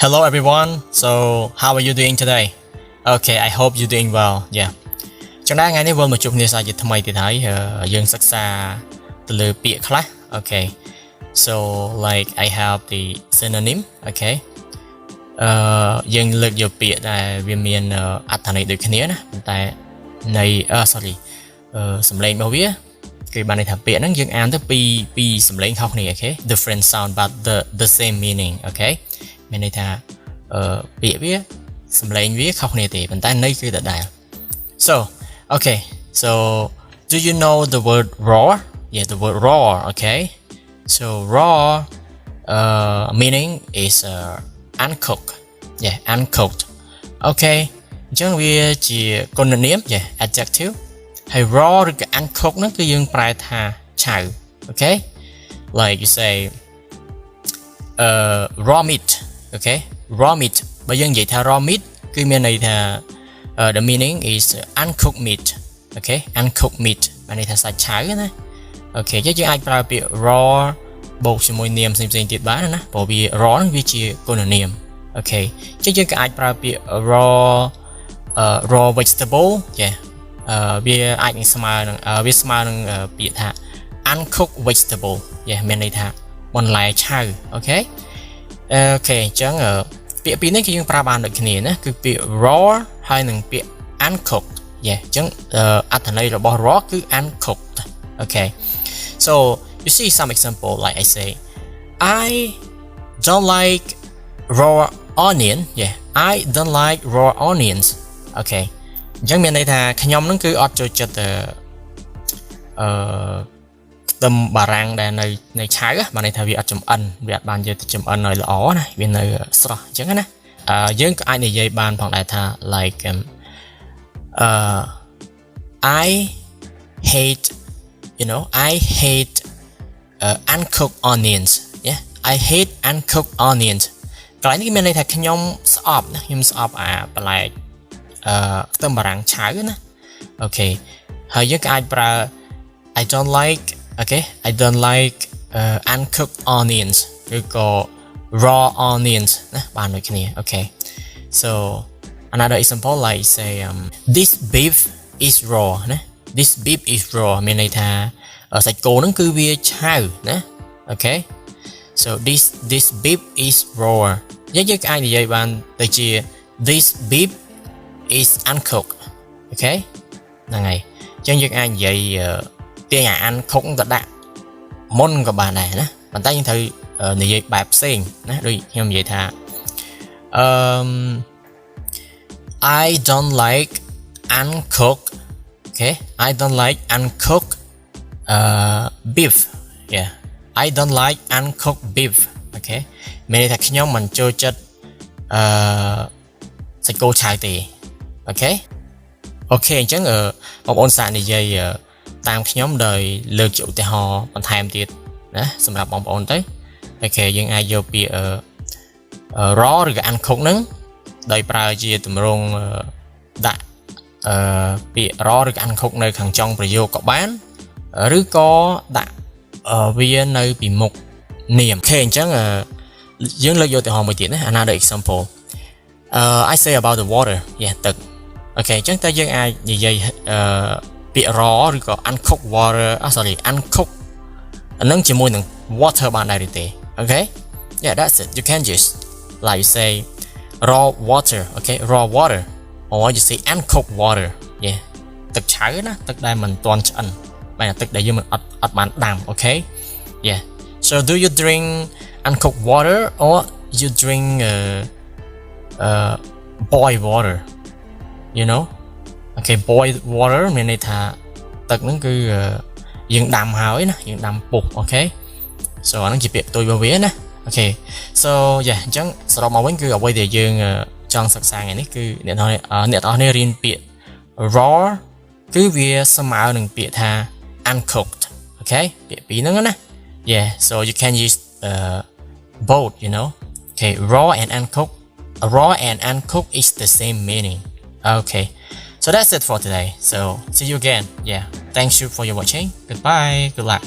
Hello everyone. So how are you doing today? Okay, I hope you're doing well. Yeah. Trong đó ngày nay vừa một chục ngày sau thì thay mày thì thấy dương sắc xa từ lời bịaខ្លះ. Okay. So like I have the synonym. Okay. យើងលើកយកពាក្យដែលវាមានអត្ថន័យដូចគ្នាណាប៉ុន្តែនៃ sorry សំឡេងរបស់វាគឺបានន័យថាពាក្យហ្នឹងយើងអានទៅពីសំឡេងខុសគ្នា okay different sound but the same meaning okay មានន័យថាពាក្យវាសំឡេងវាខុសគ្នាទេប៉ុន្តែន័យគឺដដែល so okay so do you know the word raw yeah the word raw okay so raw meaning is uncooked yeah uncooked okay អញ្ចឹងវាជាគុណនាម yeah adjective ហើយ raw ឬក៏ uncooked ហ្នឹងគឺយើងប្រែថាឆៅ okay like you say raw meat okay raw meat បើយើងនិយាយថា raw meat គឺមានន័យថា the meaning is uncooked meat okay uncooked meat មានន័យថាសាច់ឆៅណា okay យើងអាចប្រើពាក្យ raw បូកជាមួយនាមផ្សេងៗទៀតបានណាព្រោះវា raw ហ្នឹងវាជាគុណនាម okay យើងក៏អាចប្រើពាក្យ raw vegetable yeah វាអាចនឹងស្មើនឹងវាស្មើនឹងពាក្យថា uncooked vegetable yeah មានន័យថាបន្លែឆៅ okay okay អញ្ចឹងពាក្យពីរនេះគឺយើងប្រើបានដូចគ្នាណាគឺពាក្យ raw ហើយនិងពាក្យ uncooked yeah អញ្ចឹងអត្ថន័យរបស់ raw គឺ uncooked okay so you see some example like I say I don't like raw onion yeah I don't like raw onions okay អញ្ចឹងមានន័យថាខ្ញុំនឹងគឺអត់ចូលចិត្តខ្ទឹមបារាំងដែលនៅឆៅបានន័យថាវាអត់ចំអិនវាអត់បានយកទៅចំអិនឲ្យល្អណាវានៅស្រស់អញ្ចឹងណាយើងក៏អាចនិយាយបានផងដែរថា like I hate you know I hate uncooked onions yeah I hate uncooked onions កន្លែងនេះមានន័យថាខ្ញុំស្អប់ណាខ្ញុំស្អប់បន្លែខ្ទឹមបារាំងឆៅណា okay ហើយយើងក៏អាចប្រើ I don't like okay I don't like uncooked onions ឬក៏ raw onions ណាបានដូចគ្នា okay so another example like say this beef is raw ណា this beef is raw មានន័យថាសាច់គោហ្នឹងគឺវាឆៅណា okay so this beef is raw យើងក៏អាចនិយាយបានទៅជា this beef is uncooked okay ហ្នឹងហើយអញ្ចឹងយើងអាចនិយាយទាញuncooked ទៅដាក់មុនក៏បានដែរណាប៉ុន្តែយើងត្រូវនិយាយបែបផ្សេងណាដូចខ្ញុំនិយាយថាI don't like uncooked okay I don't like uncooked beef yeah I don't like uncooked beef okay មានន័យថាខ្ញុំមិនចូលចិត្តសាច់គោឆៅទេ okay okay អញ្ចឹងបងប្អូនសាកនិយាយតាមខ្ញុំដោយលើកជាឧទាហរណ៍បន្ថែមទៀតណាសម្រាប់បងប្អូនទៅ okay យើងអាចយកពាក្យraw ឬក៏ uncooked ហ្នឹងដោយប្រើជាទម្រង់ដាក់ពាក្យ raw ឬក៏ uncooked នៅខាងចុងប្រយោគក៏បានឬក៏ដាក់វានៅពីមុខនាម okay អញ្ចឹងយើងលើកយកឧទាហរណ៍មួយទៀតណា another example I say about the water yeah ទឹក okay អញ្ចឹងតើយើងអាចនិយាយពាក្យ raw ឬក៏ uncooked water sorry uncooked អានឹងជាមួយនឹង water បានដែរទេ okay yeah that's it you can just like you say raw water okay raw water or you say uncooked water yeah ទឹកឆៅណាទឹកដែលមិនទាន់ឆ្អិនបែរទឹកដែលយើងមិនអត់បានដាំ okay yeah so do you drink uncooked water or you drink boiled water you know okay boiled water មានន័យថាទឹកហ្នឹងគឺយើងដាំហើយណាយើងដាំពុះ okay so អាហ្នឹងជាពាក្យផ្ទុយរបស់វាណា okay so yeah អញ្ចឹងសរុបមកវិញគឺអ្វីដែលយើងចង់សិក្សាថ្ងៃនេះគឺអ្នកនរគ្នារៀនពាក្យ raw គឺវាស្មើនឹងពាក្យថា uncooked okay ពាក្យពីរហ្នឹងណា yeah so you can use both you know okay raw and uncooked is the same meaning okay so that's it for today so see you again yeah thanks you for your watching goodbye good luck